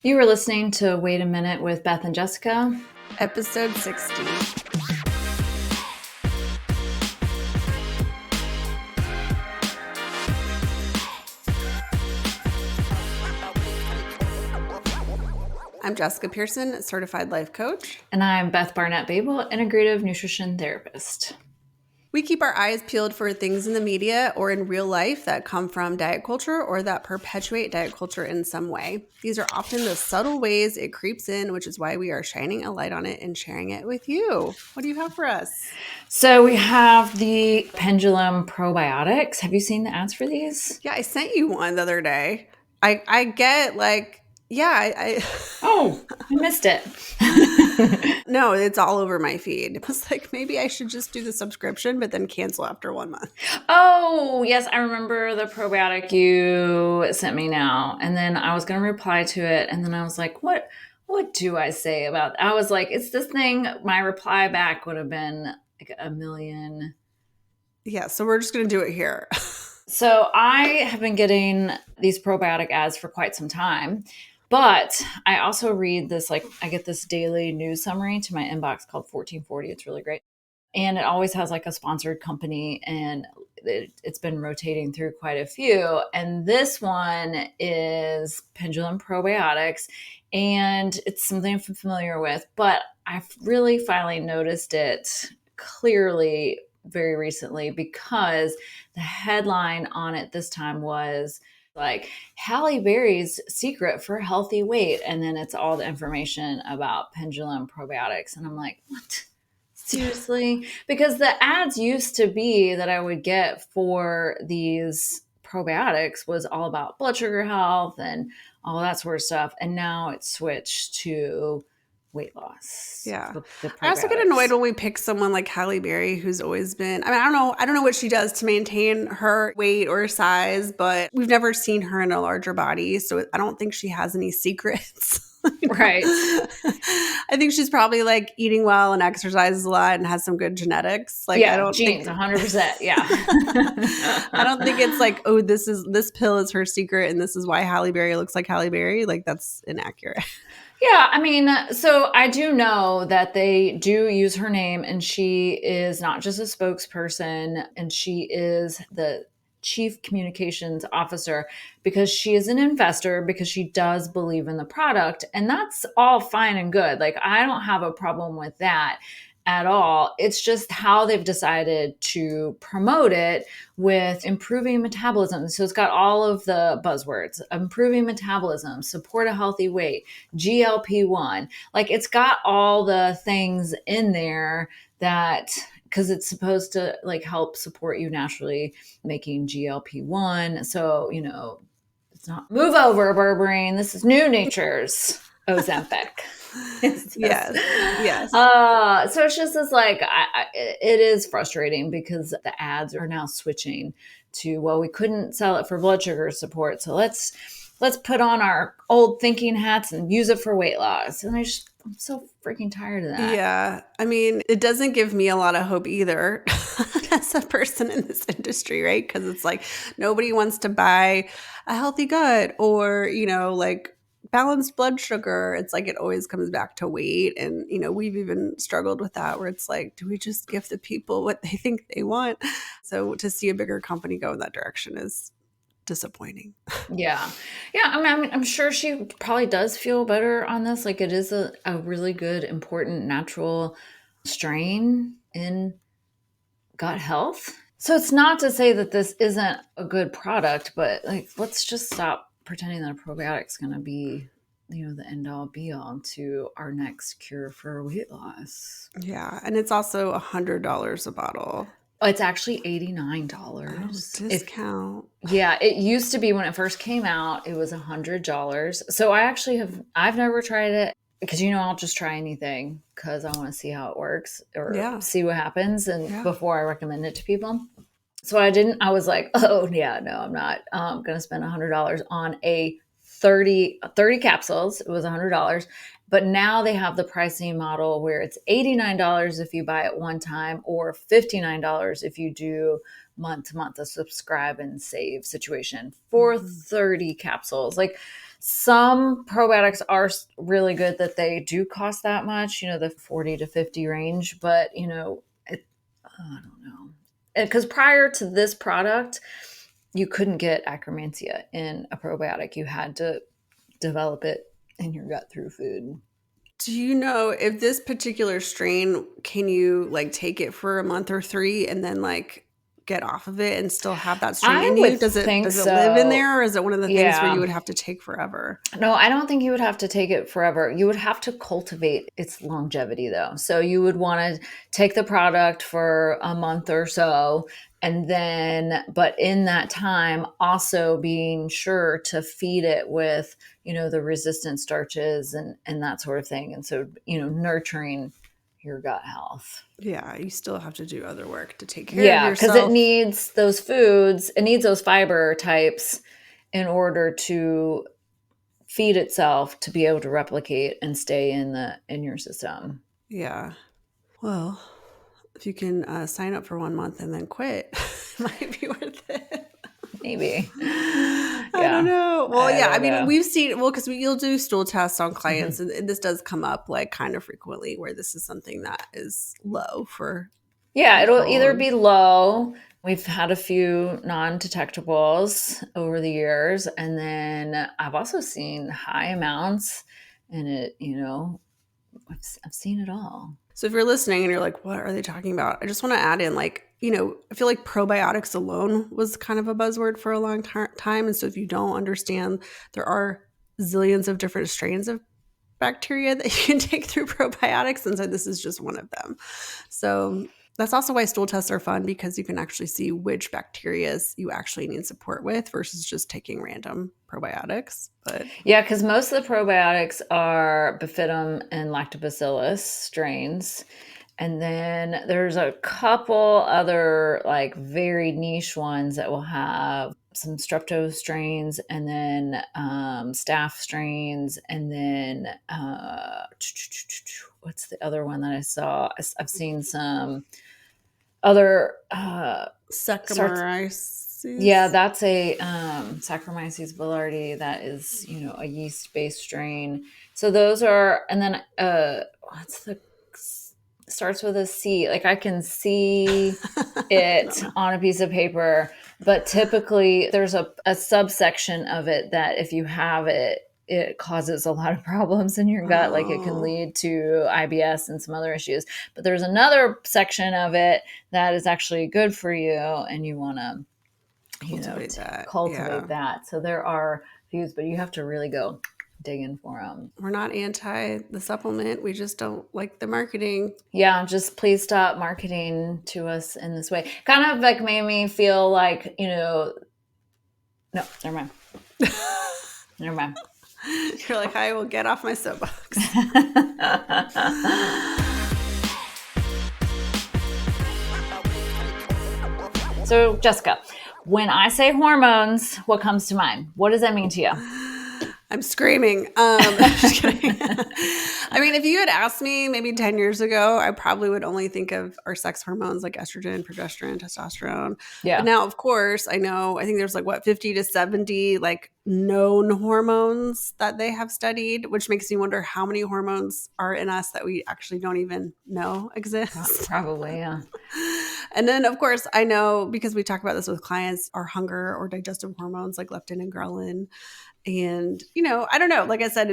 You were listening to Wait a Minute with Beth and Jessica. Episode 60. I'm Jessica Pearson, certified life coach. And I'm Beth Barnett-Babel, integrative nutrition therapist. We keep our eyes peeled for things in the media or in real life that come from diet culture or that perpetuate diet culture in some way. These are often the subtle ways it creeps in, which is why we are shining a light on it and sharing it with you. What do you have for us? So we have the Pendulum probiotics. Have you seen the ads for these? Yeah, I sent you one the other day. I get like, yeah, Oh, I missed it. No, it's all over my feed. I was like, maybe I should just do the subscription, but then cancel after 1 month. Oh, yes, I remember the probiotic you sent me now. And then I was going to reply to it. And then I was like, what do I say about I was like, it's this thing. My reply back would have been like a million. Yeah, so we're just going to do it here. So I have been getting these probiotic ads for quite some time, but I also read this, like I get this daily news summary to my inbox called 1440. It's really great. And it always has like a sponsored company, and it's been rotating through quite a few. And this one is Pendulum Probiotics, and it's something I'm familiar with, but I've really finally noticed it clearly very recently because the headline on it this time was like Halle Berry's secret for healthy weight. And then it's all the information about Pendulum Probiotics. And I'm like, what? Seriously? Because the ads used to be that I would get for these probiotics was all about blood sugar health and all that sort of stuff. And now it's switched to weight loss. Yeah. The I also get annoyed when we pick someone like Halle Berry, who's always been, I mean, I don't know what she does to maintain her weight or size, but we've never seen her in a larger body. So I don't think she has any secrets. Right. I think she's probably like eating well and exercises a lot and has some good genetics. Like, yeah, I don't genes, think 100%. Yeah. I don't think it's like, oh, this pill is her secret and this is why Halle Berry looks like Halle Berry. Like, that's inaccurate. Yeah, I mean, so I do know that they do use her name, and she is not just a spokesperson, and she is the chief communications officer because she is an investor, because she does believe in the product. And that's all fine and good. Like, I don't have a problem with that at all. It's just how they've decided to promote it with improving metabolism. So it's got all of the buzzwords: improving metabolism, support a healthy weight, GLP-1. Like, it's got all the things in there that, because it's supposed to like help support you naturally making GLP-1. So, it's not move over, berberine. This is New Nature's Ozempic. Yes. So it's just this like, it is frustrating because the ads are now switching to, well, we couldn't sell it for blood sugar support, so let's put on our old thinking hats and use it for weight loss. And I'm so freaking tired of that. Yeah. I mean, it doesn't give me a lot of hope either as a person in this industry, right? Because it's like nobody wants to buy a healthy gut or, like balanced blood sugar. It's like it always comes back to weight. And, we've even struggled with that where it's like, do we just give the people what they think they want? So to see a bigger company go in that direction is disappointing. Yeah. I mean, I'm sure she probably does feel better on this. Like, it is a really good, important, natural strain in gut health. So it's not to say that this isn't a good product, but like, let's just stop pretending that a probiotic is going to be, the end all be all to our next cure for weight loss. Yeah. And it's also $100 a bottle. It's actually $89. Oh, discount. It used to be when it first came out, it was $100. So I've never tried it because, I'll just try anything because I want to see how it works or see what happens before I recommend it to people. So I was like, oh yeah, no, I'm not going to spend $100 on a 30 capsules. It was $100. But now they have the pricing model where it's $89 if you buy it one time or $59 if you do month to month, a subscribe and save situation for 30 capsules. Like, Some probiotics are really good that they do cost that much, the 40 to 50 range, but I don't know. Because prior to this product, you couldn't get Akkermansia in a probiotic. You had to develop it in your gut through food. Do you know if this particular strain, can you like take it for a month or 3 and then like get off of it and still have that strain I in would you? think Does it live in so. there, or is it one of the things where you Yeah. would have to take forever? No, I don't think you would have to take it forever. You would have to cultivate its longevity though. So you would want to take the product for a month or so. And then, but in that time, also being sure to feed it with, the resistant starches and that sort of thing. And so, nurturing your gut health. Yeah, you still have to do other work to take care of Yeah, because it yourself. needs those foods, it needs those fiber types in order to feed itself to be able to replicate and stay in your system. Yeah. Well, if you can sign up for 1 month and then quit, it might be worth it. Maybe. I don't Yeah. know. Well, I yeah, I don't mean, know. we've seen, well, because you'll do stool tests on clients, Mhm. and this does come up like kind of frequently where this is something that is low for Yeah, it'll either people. be low. We've had a few non-detectables over the years, and then I've also seen high amounts, and I've seen it all. So if you're listening and you're like, what are they talking about? I just want to add in, like, I feel like probiotics alone was kind of a buzzword for a long time. And so if you don't understand, there are zillions of different strains of bacteria that you can take through probiotics. And so this is just one of them. So that's also why stool tests are fun, because you can actually see which bacteria you actually need support with versus just taking random probiotics. But Yeah, because most of the probiotics are Bifidum and Lactobacillus strains. And then there's a couple other like very niche ones that will have some strepto strains and then staph strains. And then what's the other one that I saw? I've seen some other starts. Yeah, Saccharomyces. that's a Saccharomyces boulardii. That is, a yeast-based strain. So those are, and then what's the starts with a C? Like I can see I don't it know. on a piece of paper, but typically there's a subsection of it that if you have it, it causes a lot of problems in your gut. Like it can Oh, lead to IBS and some other issues. But there's another section of it that is actually good for you, and you want to cultivate that. cultivate Yeah. that. So there are views, but you have to really go dig in for them. We're not anti the supplement. We just don't like the marketing. Yeah, just please stop marketing to us in this way. Kind of like made me feel like, no, never mind. Never mind. You're like, I will get off my soapbox. So, Jessica, when I say hormones, what comes to mind? What does that mean to you? I'm screaming. Just kidding. I mean, if you had asked me maybe 10 years ago, I probably would only think of our sex hormones like estrogen, progesterone, testosterone. But Yeah. now, of course, I think there's like 50 to 70 like known hormones that they have studied, which makes me wonder how many hormones are in us that we actually don't even know exist. Probably, yeah. And then, of course, I know, because we talk about this with clients, our hunger or digestive hormones like leptin and ghrelin. And, I don't know. Like I said,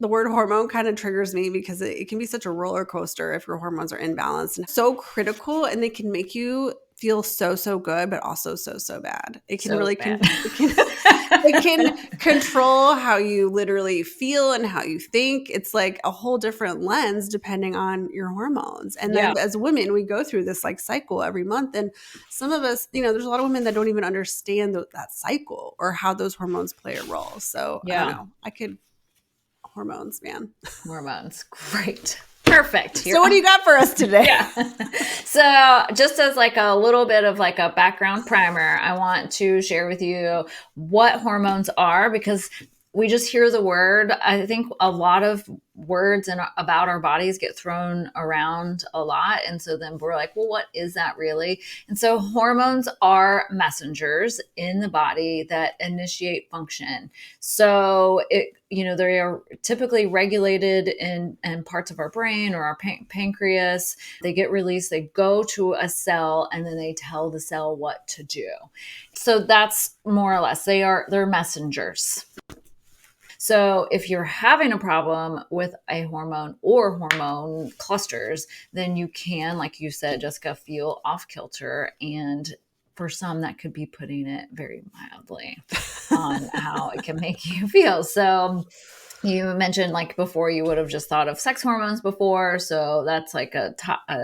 the word hormone kind of triggers me because it can be such a roller coaster if your hormones are imbalanced, and so critical, and they can make you feel so, so good, but also so, so bad. It can So really, bad. it can control how you literally feel and how you think. It's like a whole different lens depending on your hormones. And Yeah. then as women, we go through this like cycle every month. And some of us, there's a lot of women that don't even understand that cycle or how those hormones play a role. So I don't Yeah. know. Hormones, man. Hormones. Great. Perfect. So what do you got for us today? Yeah. So just as like a little bit of like a background primer, I want to share with you what hormones are, because we just hear the word. I think a lot of words and about our bodies get thrown around a lot. And so then we're like, well, what is that really? And so hormones are messengers in the body that initiate function. So they are typically regulated in parts of our brain or our pancreas. They get released, they go to a cell, and then they tell the cell what to do. So that's more or less, they're messengers. So if you're having a problem with a hormone or hormone clusters, then you can, like you said, Jessica, feel off kilter. And for some, that could be putting it very mildly on how it can make you feel. So you mentioned like before you would have just thought of sex hormones before. So that's like a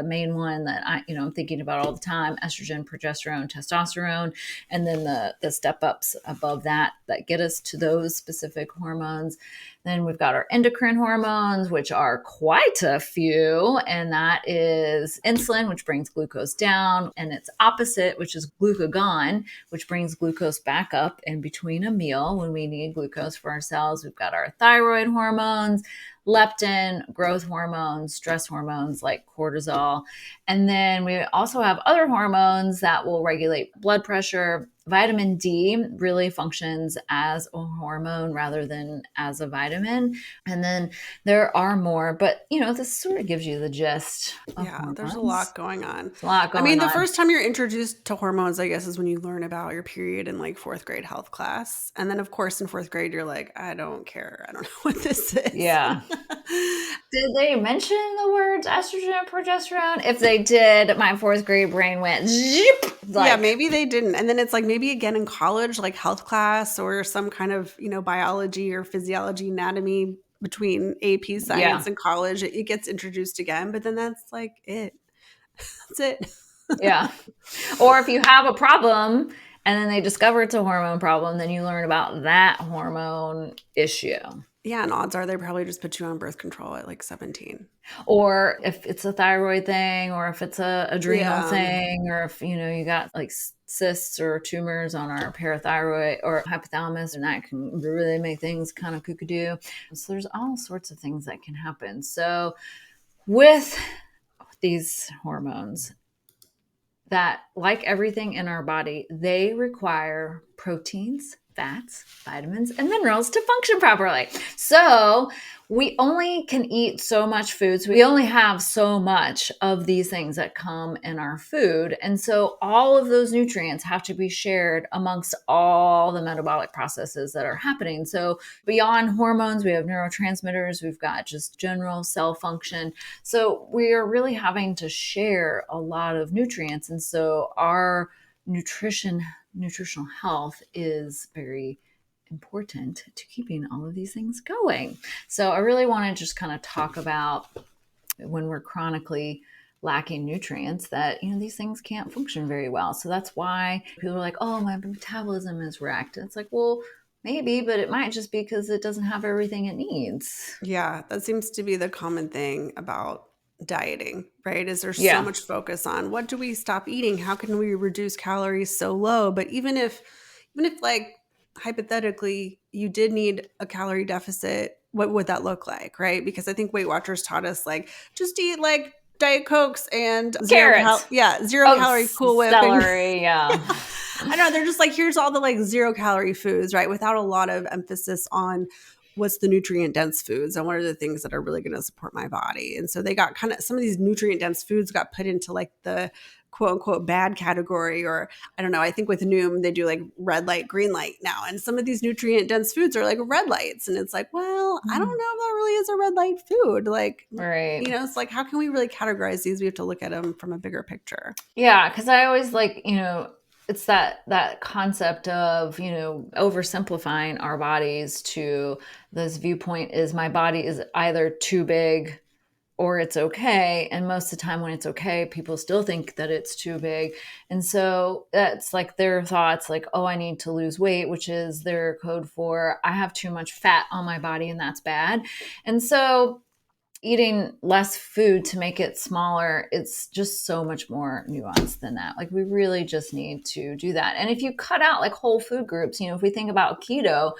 main one that I'm thinking about all the time: estrogen, progesterone, testosterone. And then the step ups above that get us to those specific hormones. Then we've got our endocrine hormones, which are quite a few. And that is insulin, which brings glucose down, and its opposite, which is glucagon, which brings glucose back up in between a meal when we need glucose for our cells. We've got our thyroid hormones, leptin, growth hormones, stress hormones like cortisol. And then we also have other hormones that will regulate blood pressure. Vitamin D really functions as a hormone rather than as a vitamin. And then there are more, but this sort of gives you the gist of Yeah, there's a hormones. lot going on. There's a lot I going mean, the on. first time you're introduced to hormones, I guess, is when you learn about your period in like fourth grade health class. And then, of course, in fourth grade, you're like, I don't care. I don't know what this is. Yeah. Did they mention the words estrogen and progesterone? If they did, my fourth grade brain went zip. Yeah, maybe they didn't. And then it's like maybe again in college, like health class or some kind of, biology or physiology, anatomy between AP science and college, it gets introduced again. But then that's like it. That's it. Yeah. Or if you have a problem and then they discover it's a hormone problem, then you learn about that hormone issue. Yeah, and odds are they probably just put you on birth control at like 17. Or if it's a thyroid thing, or if it's a adrenal thing, or if you got like cysts or tumors on our parathyroid or hypothalamus, and that can really make things kind of kookadoo. So there's all sorts of things that can happen. So with these hormones, that, like everything in our body, they require proteins, fats, vitamins, and minerals to function properly. So we only can eat so much food. So we only have so much of these things that come in our food. And so all of those nutrients have to be shared amongst all the metabolic processes that are happening. So beyond hormones, we have neurotransmitters, we've got just general cell function. So we are really having to share a lot of nutrients. And so our nutritional health is very important to keeping all of these things going. So I really want to just kind of talk about when we're chronically lacking nutrients, that these things can't function very well. So that's why people are like, oh, my metabolism is wrecked. And it's like, well, maybe, but it might just be because it doesn't have everything it needs. Yeah, that seems to be the common thing about dieting, right? Is there's so much focus on what do we stop eating? How can we reduce calories so low? But even if like hypothetically you did need a calorie deficit, what would that look like, right? Because I think Weight Watchers taught us like just eat like Diet Cokes and zero calorie Cool Whip, celery, yeah. I know, they're just like, here's all the like 0 calorie foods, right? Without a lot of emphasis on what's the nutrient dense foods and what are the things that are really going to support my body. And so they got kind of, some of these nutrient dense foods got put into like the quote unquote bad category, or I don't know. I think with Noom, they do like red light, green light now. And some of these nutrient dense foods are like red lights. And it's like, well, I don't know if that really is a red light food. Like, right. It's like, how can we really categorize these? We have to look at them from a bigger picture. Yeah. Cause I always like, it's that concept of, oversimplifying our bodies to this viewpoint is my body is either too big or it's okay. And most of the time when it's okay, people still think that it's too big. And so that's like their thoughts like, oh, I need to lose weight, which is their code for I have too much fat on my body and that's bad. And so eating less food to make it smaller, it's just so much more nuanced than that. Like we really just need to do that. And if you cut out like whole food groups, if we think about keto,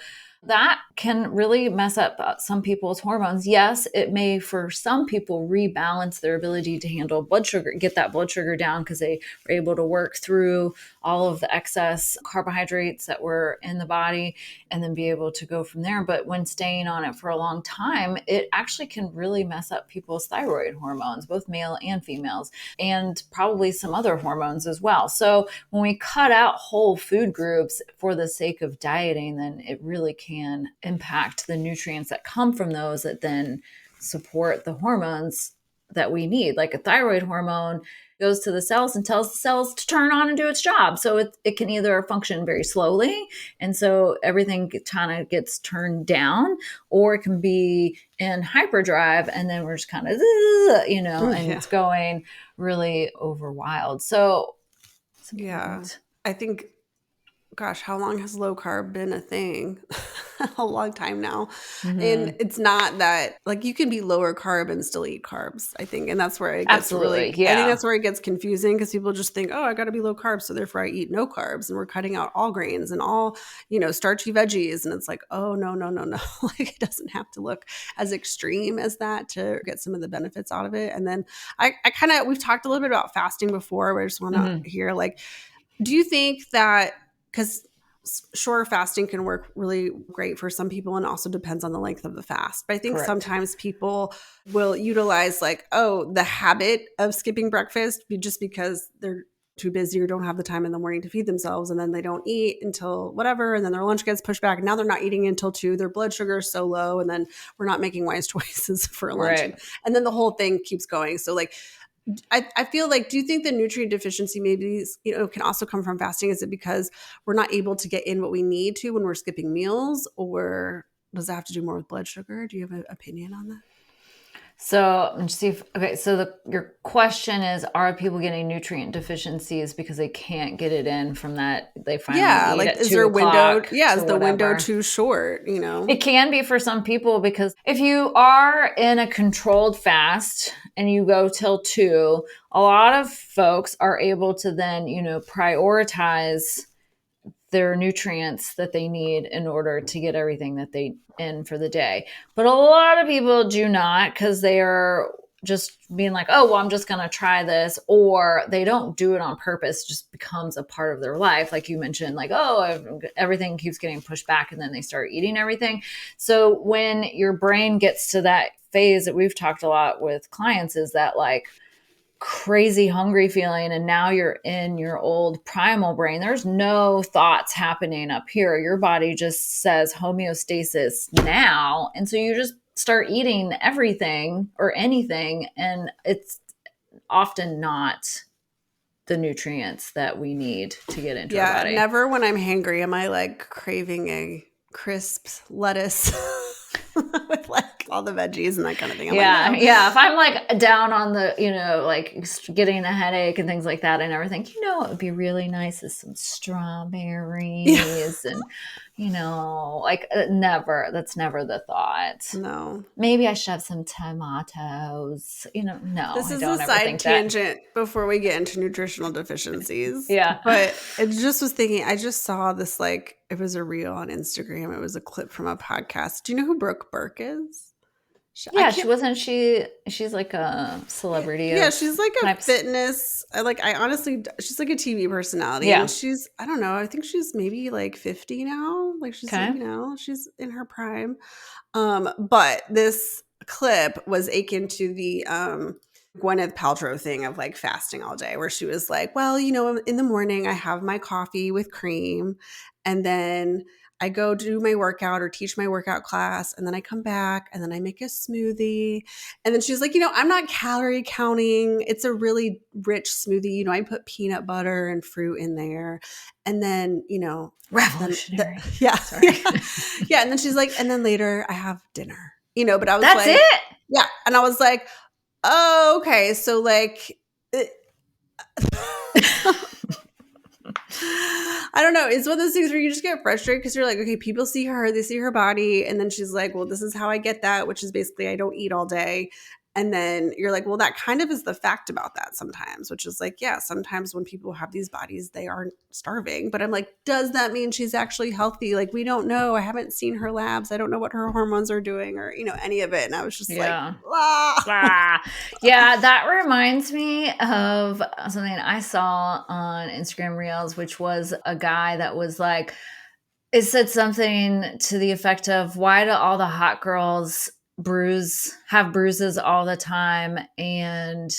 That can really mess up some people's hormones. Yes, it may for some people rebalance their ability to handle blood sugar, get that blood sugar down because they were able to work through all of the excess carbohydrates that were in the body and then be able to go from there. But when staying on it for a long time, it actually can really mess up people's thyroid hormones, both male and females, and probably some other hormones as well. So when we cut out whole food groups for the sake of dieting, then it really can impact the nutrients that come from those that then support the hormones that we need. Like a thyroid hormone goes to the cells and tells the cells to turn on and do its job. So it can either function very slowly, and so everything kind of gets turned down, or it can be in hyperdrive, and then we're just kind of, and it's going really over wild. So it's important. I think, gosh, how long has low carb been a thing? A long time now. Mm-hmm. And it's not that, like, you can be lower carb and still eat carbs, I think. And that's where it gets Absolutely, I think that's where it gets confusing, because people just think, oh, I got to be low carb, so therefore I eat no carbs. And we're cutting out all grains and all, starchy veggies. And it's like, oh, no. Like, it doesn't have to look as extreme as that to get some of the benefits out of it. And then we've talked a little bit about fasting before, but I just want to hear, like, do you think that, because sure, fasting can work really great for some people, and also depends on the length of the fast. But I think sometimes people will utilize, like, the habit of skipping breakfast just because they're too busy or don't have the time in the morning to feed themselves, and then they don't eat until whatever, and then their lunch gets pushed back, and now they're not eating until 2. Their blood sugar is so low, and then we're not making wise choices for lunch. Right. And then the whole thing keeps going. So, like, I feel like, do you think the nutrient deficiency maybe, can also come from fasting? Is it because we're not able to get in what we need to when we're skipping meals, or does that have to do more with blood sugar? Do you have an opinion on that? So let's see your question is, are people getting nutrient deficiencies because they can't get it in from that they finally eat like, at is 2 there a window? o'clock Is the window whatever. too short? It can be for some people, because if you are in a controlled fast and you go till 2, a lot of folks are able to then, prioritize their nutrients that they need in order to get everything that they in for the day. But a lot of people do not, because they are just being like, oh, well, I'm just going to try this, or they don't do it on purpose. It just becomes a part of their life. Like you mentioned, like, oh, everything keeps getting pushed back, and then they start eating everything. So when your brain gets to that phase that we've talked a lot with clients, is that like crazy hungry feeling, and now you're in your old primal brain. There's no thoughts happening up here. Your body just says homeostasis now, and so you just start eating everything or anything, and it's often not the nutrients that we need to get into our body. Never when I'm hangry am I, like, craving a crisp lettuce with, like, all the veggies and that kind of thing. I'm like, no. If I'm like down on the, like getting a headache and things like that, I never think, it would be really nice with some strawberries and, never. That's never the thought. No. Maybe I should have some tomatoes. No. This is a side tangent before we get into nutritional deficiencies. Yeah. But I just was thinking, I just saw this, like, it was a reel on Instagram. It was a clip from a podcast. Do you know who Brooke Burke is? She's like a celebrity. Yeah, she's like a fitness. She's like a TV personality. Yeah. And she's, I don't know, I think she's maybe like 50 now. Like, she's, she's in her prime. But this clip was akin to the Gwyneth Paltrow thing of, like, fasting all day, where she was like, well, in the morning I have my coffee with cream, and then I go do my workout or teach my workout class, and then I come back and then I make a smoothie. And then she's like, I'm not calorie counting. It's a really rich smoothie. I put peanut butter and fruit in there. And then, revolutionary. Yeah. And then she's like, and then later I have dinner, but I was That's like, it? Yeah. And I was like, oh, okay. So, like, I don't know. It's one of those things where you just get frustrated, because you're like, okay, people see her, they see her body, and then she's like, well, this is how I get that, which is basically I don't eat all day. And then you're like, well, that kind of is the fact about that sometimes, which is like, yeah, sometimes when people have these bodies, they aren't starving. But I'm like, does that mean she's actually healthy? Like, we don't know. I haven't seen her labs. I don't know what her hormones are doing or, any of it. And I was just like, Yeah. ah. Ah, yeah, that reminds me of something I saw on Instagram Reels, which was a guy that was like, it said something to the effect of, why do all the hot girls have bruises all the time and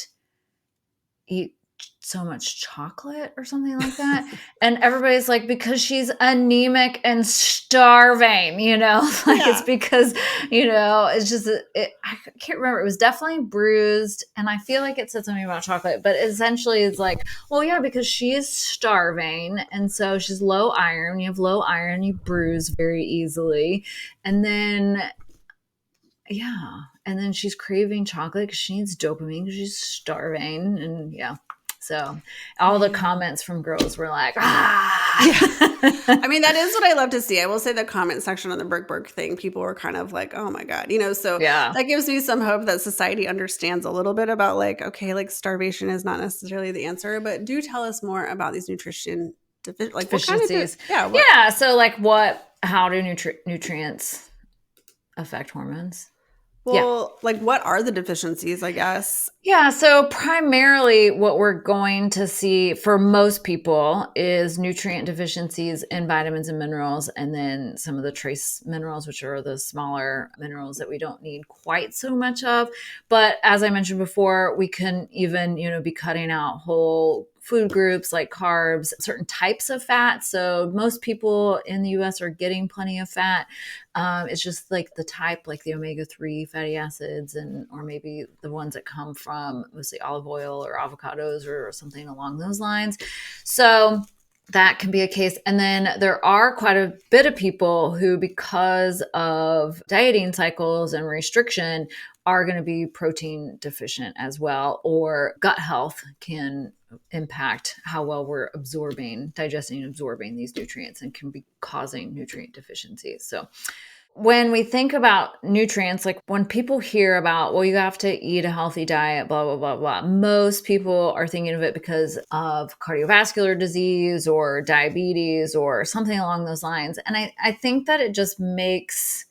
eat so much chocolate or something like that? And everybody's like, because she's anemic and starving, like it's Yeah. because, it's just, I can't remember. It was definitely bruised. And I feel like it said something about chocolate, but essentially it's like, well, yeah, because she is starving. And so she's low iron. You have low iron, you bruise very easily. And then, yeah. And then she's craving chocolate because she needs dopamine because she's starving. And yeah. So all the Man. comments from girls were like, ah. Yeah. I mean, that is what I love to see. I will say the comment section on the Berg thing, people were kind of like, oh my God, so Yeah. that gives me some hope that society understands a little bit about like, okay, like starvation is not necessarily the answer, but do tell us more about these nutrition, like what kind of, Deficiencies. what, Yeah. So, like, how do nutrients affect hormones? Yeah. well, like what are the deficiencies, I guess? Yeah, so primarily what we're going to see for most people is nutrient deficiencies in vitamins and minerals, and then some of the trace minerals, which are the smaller minerals that we don't need quite so much of. But as I mentioned before, we can even, be cutting out whole food groups like carbs, certain types of fat. So most people in the US are getting plenty of fat. It's just like the type, like the omega-3 fatty acids, or maybe the ones that come from mostly olive oil or avocados or something along those lines. So that can be a case. And then there are quite a bit of people who, because of dieting cycles and restriction, are going to be protein deficient as well, or gut health can impact how well we're digesting and absorbing these nutrients, and can be causing nutrient deficiencies. So when we think about nutrients, like when people hear about, well, you have to eat a healthy diet, blah, blah, blah, blah, most people are thinking of it because of cardiovascular disease or diabetes or something along those lines. And I think that it just makes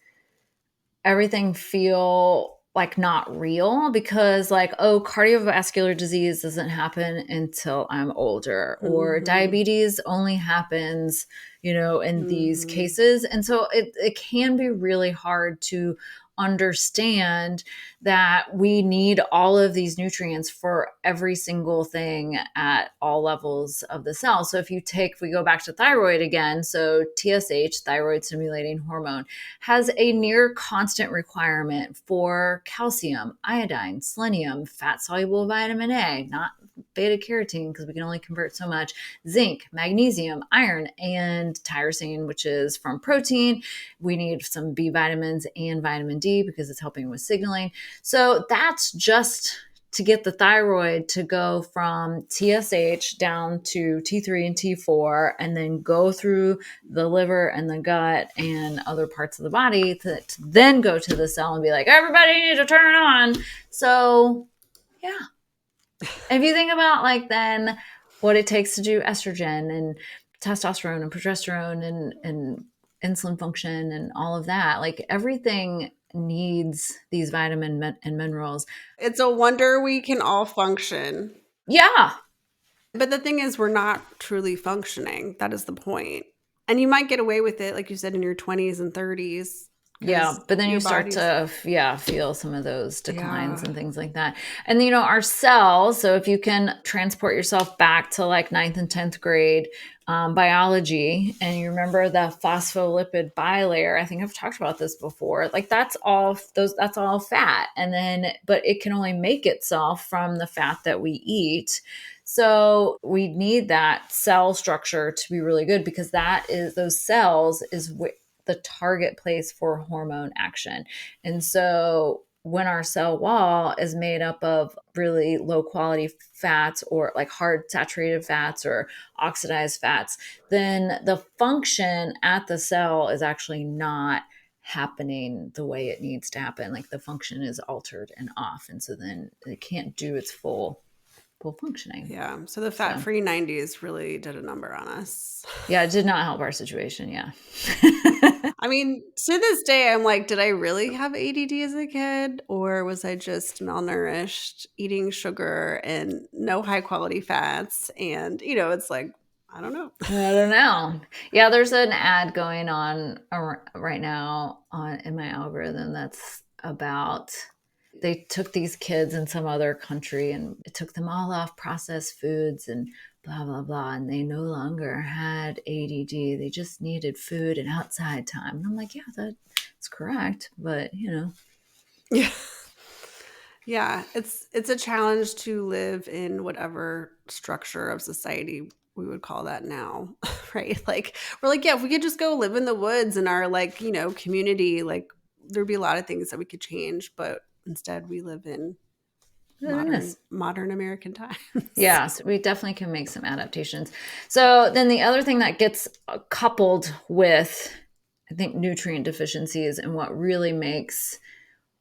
everything feel like not real, because like, oh, cardiovascular disease doesn't happen until I'm older, or Mm-hmm. diabetes only happens, in these Mm-hmm. cases. And so it can be really hard to understand that we need all of these nutrients for every single thing at all levels of the cell. So if we go back to thyroid again, so TSH, thyroid stimulating hormone, has a near constant requirement for calcium, iodine, selenium, fat soluble vitamin A, not beta carotene because we can only convert so much, zinc, magnesium, iron, and tyrosine, which is from protein. We need some B vitamins and vitamin D because it's helping with signaling. So that's just to get the thyroid to go from TSH down to T3 and T4, and then go through the liver and the gut and other parts of the body to then go to the cell and be like, everybody needs to turn on. So, yeah. And if you think about like then what it takes to do estrogen and testosterone and progesterone and insulin function and all of that, like everything needs these and minerals. It's a wonder we can all function. Yeah. But the thing is, we're not truly functioning. That is the point. And you might get away with it, like you said, in your 20s and 30s, Yeah, because but then you your start body's, to feel some of those declines yeah. and things like that. And our cells, so if you can transport yourself back to like ninth and 10th grade biology, and you remember the phospholipid bilayer, I think I've talked about this before, like that's all fat. And then but it can only make itself from the fat that we eat. So we need that cell structure to be really good, because those cells is the target place for hormone action. And so when our cell wall is made up of really low quality fats, or like hard saturated fats or oxidized fats, then the function at the cell is actually not happening the way it needs to happen. Like the function is altered and off. And so then it can't do its full functioning. Yeah. So the So fat-free 90s really did a number on us. yeah, it did not help our situation. Yeah. I mean, to this day, I'm like, did I really have ADD as a kid? Or was I just malnourished, eating sugar and no high quality fats? And, it's like, I don't know. I don't know. Yeah, there's an ad going on right now in my algorithm that's about they took these kids in some other country and it took them all off processed foods and blah blah blah, and they no longer had ADD. They just needed food and outside time. And I'm like, yeah, that's correct, but Yeah. Yeah, it's a challenge to live in whatever structure of society we would call that now, right? Like we're like, yeah, if we could just go live in the woods in our like, community, like there'd be a lot of things that we could change, but instead we live in it modern is. modern American times. Yes, we definitely can make some adaptations. So then the other thing that gets coupled with, I think, nutrient deficiencies and what really makes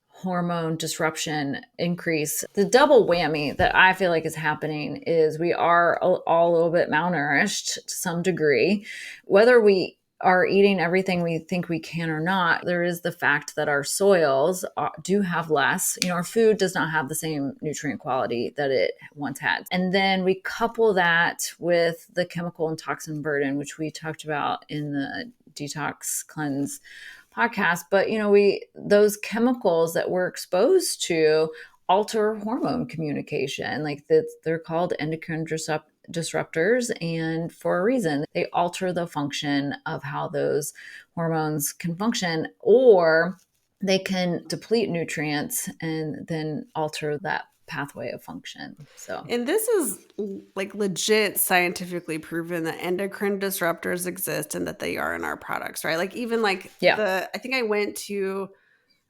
hormone disruption increase, the double whammy that I feel like is happening is we are all a little bit malnourished to some degree. Whether we are eating everything we think we can or not, there is the fact that our soils do have less. Our food does not have the same nutrient quality that it once had. And then we couple that with the chemical and toxin burden, which we talked about in the detox cleanse podcast. But we those chemicals that we're exposed to alter hormone communication. Like they're called endocrine disruptors, and for a reason. They alter the function of how those hormones can function, or they can deplete nutrients and then alter that pathway of function. So And this is like legit scientifically proven that endocrine disruptors exist and that they are in our products, right? Like even like yeah. I think I went to,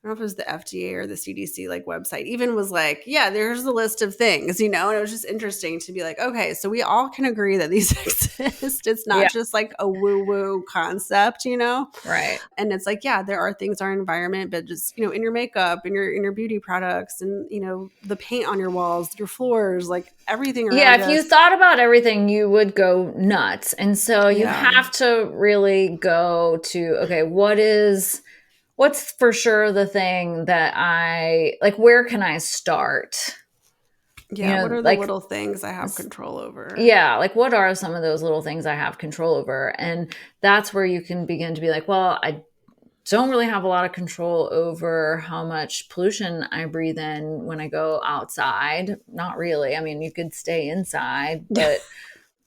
I don't know if it was the FDA or the CDC like website, even was like, yeah, there's the list of things, and it was just interesting to be like, okay, so we all can agree that these exist. It's not Yeah. just like a woo-woo concept, Right. and it's like, yeah, there are things in our environment, but just, in your makeup, in your beauty products, and, the paint on your walls, your floors, like everything Yeah, around if you us. thought about everything, you would go nuts. And so you Yeah. have to really go to, okay, what's for sure the thing that I like, where can I start? Yeah. What are the Like, little things I have control over? yeah, like what are some of those little things I have control over? And that's where you can begin to be like, well, I don't really have a lot of control over how much pollution I breathe in when I go outside. Not really. I mean, you could stay inside, Yeah. but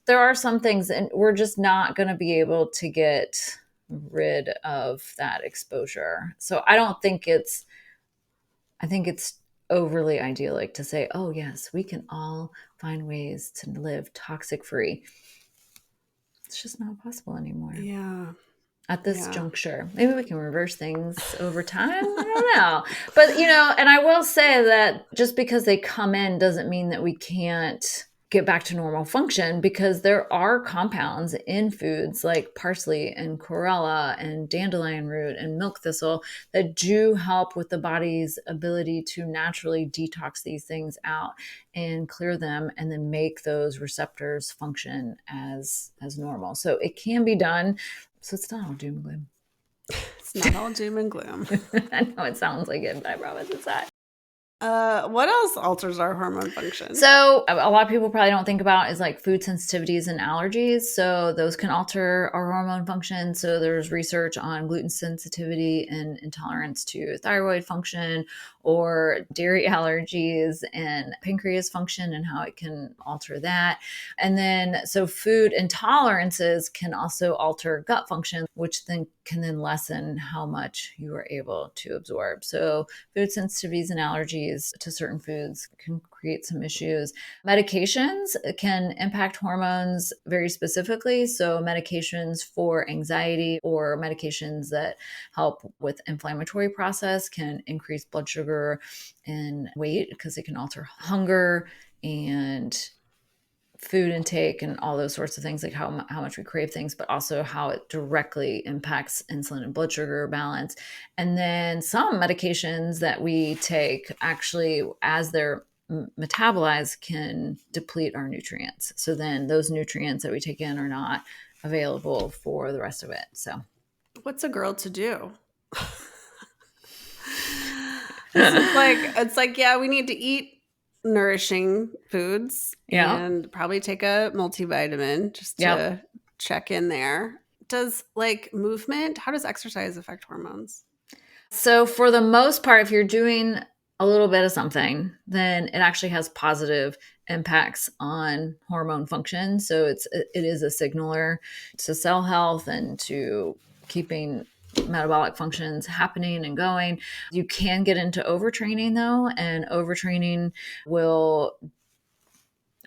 there are some things, and we're just not going to be able to get rid of that exposure. So I think it's overly idyllic to say, oh, yes, we can all find ways to live toxic free. It's just not possible anymore Yeah. at this Yeah. juncture. Maybe we can reverse things over time. I don't know. But, and I will say that just because they come in doesn't mean that we can't get back to normal function, because there are compounds in foods like parsley and chlorella and dandelion root and milk thistle that do help with the body's ability to naturally detox these things out and clear them and then make those receptors function as normal. So it can be done. So it's not all doom and gloom. It's not all doom and gloom. I know it sounds like it, but I promise it's not. What else alters our hormone function? So a lot of people probably don't think about is like food sensitivities and allergies. So those can alter our hormone function. So there's research on gluten sensitivity and intolerance to thyroid function, or dairy allergies and pancreas function and how it can alter that. And then so food intolerances can also alter gut function, which then can then lessen how much you are able to absorb. So food sensitivities and allergies to certain foods can create some issues. Medications can impact hormones very specifically. So medications for anxiety or medications that help with inflammatory process can increase blood sugar and weight because it can alter hunger and food intake and all those sorts of things, like how much we crave things, but also how it directly impacts insulin and blood sugar balance. And then some medications that we take actually, as they're metabolized, can deplete our nutrients. So then those nutrients that we take in are not available for the rest of it. So what's a girl to do? It's like, yeah, we need to eat nourishing foods and probably take a multivitamin just to check in there. Does like movement, how does exercise affect hormones? So for the most part, if you're doing a little bit of something, then it actually has positive impacts on hormone function. So it is a signaler to cell health and to keeping metabolic functions happening and going. You can get into overtraining though, and overtraining will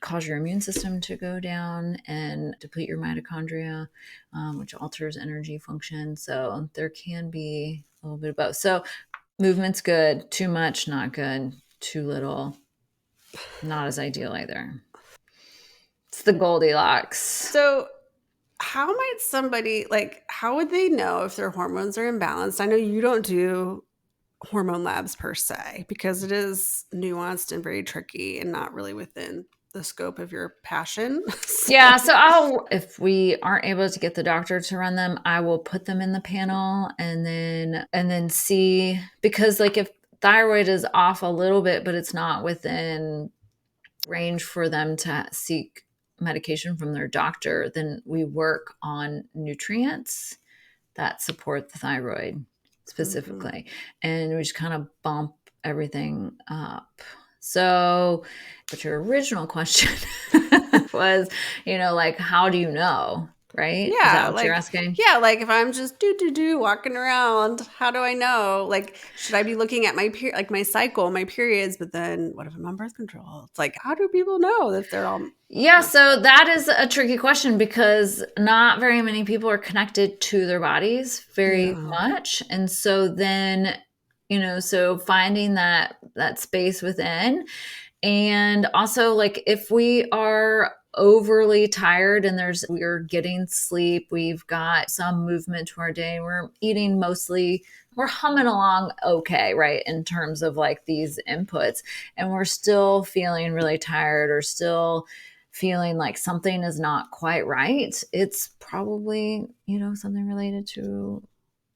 cause your immune system to go down and deplete your mitochondria, which alters energy function. So there can be a little bit of both. So movement's good. Too much, not good. Too little, not as ideal either. It's the Goldilocks. So how might somebody, like, how would they know if their hormones are imbalanced? I know you don't do hormone labs per se because it is nuanced and very tricky and not really within the scope of your passion. Yeah, so if we aren't able to get the doctor to run them, I will put them in the panel and then see, because like if thyroid is off a little bit but it's not within range for them to seek medication from their doctor, then we work on nutrients that support the thyroid specifically. And we just kind of bump everything up. So, but your original question was, like, how do you know? Right? Yeah. Is that what like, you're asking? Yeah. Like if I'm just walking around, how do I know? Like, should I be looking at my my cycle, my periods, but then what if I'm on birth control? It's like, how do people know if they're all... Yeah, so that is a tricky question because not very many people are connected to their bodies very much. And so then, so finding that space within, and also like if we are overly tired and we're getting sleep, we've got some movement to our day, we're eating mostly, we're humming along okay, right, in terms of like these inputs, and we're still feeling really tired or still feeling like something is not quite right, it's probably, something related to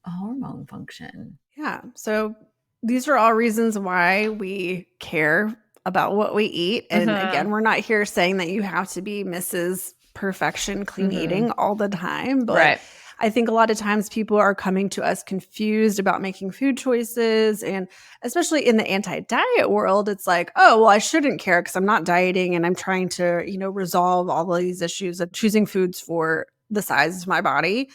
a hormone function. Yeah. So these are all reasons why we care about what we eat. And again, we're not here saying that you have to be Mrs. Perfection clean eating all the time. But I think a lot of times people are coming to us confused about making food choices. And especially in the anti-diet world, it's like, oh, well, I shouldn't care because I'm not dieting and I'm trying to, resolve all of these issues of choosing foods for the size of my body.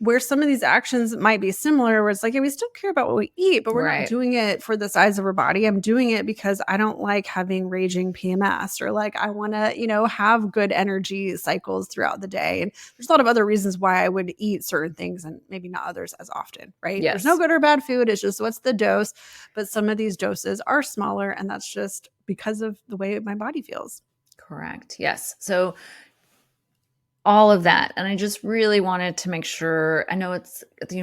Where some of these actions might be similar, where it's like, yeah, we still care about what we eat, but we're not doing it for the size of our body. I'm doing it because I don't like having raging PMS, or like I want to, have good energy cycles throughout the day. And there's a lot of other reasons why I would eat certain things and maybe not others as often, right? Yes. There's no good or bad food. It's just what's the dose. But some of these doses are smaller, and that's just because of the way my body feels. Correct. Yes. So all of that. And I just really wanted to make sure, I know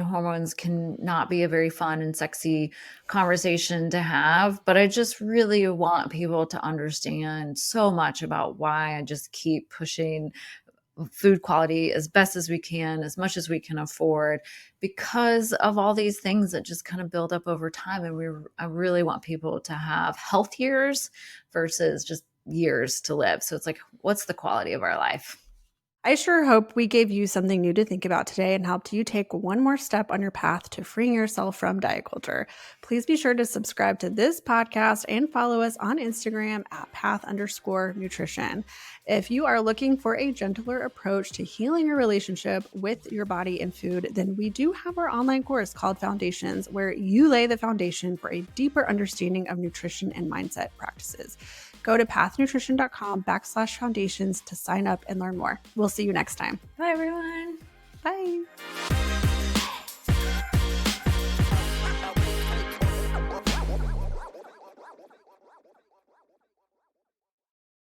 hormones can not be a very fun and sexy conversation to have, but I just really want people to understand so much about why I just keep pushing food quality as best as we can, as much as we can afford, because of all these things that just kind of build up over time. And I really want people to have health years versus just years to live. So it's like, what's the quality of our life? I sure hope we gave you something new to think about today and helped you take one more step on your path to freeing yourself from diet culture. Please be sure to subscribe to this podcast and follow us on Instagram at path_nutrition. If you are looking for a gentler approach to healing your relationship with your body and food, then we do have our online course called Foundations, where you lay the foundation for a deeper understanding of nutrition and mindset practices. Go to pathnutrition.com/foundations to sign up and learn more. We'll see you next time. Bye, everyone. Bye.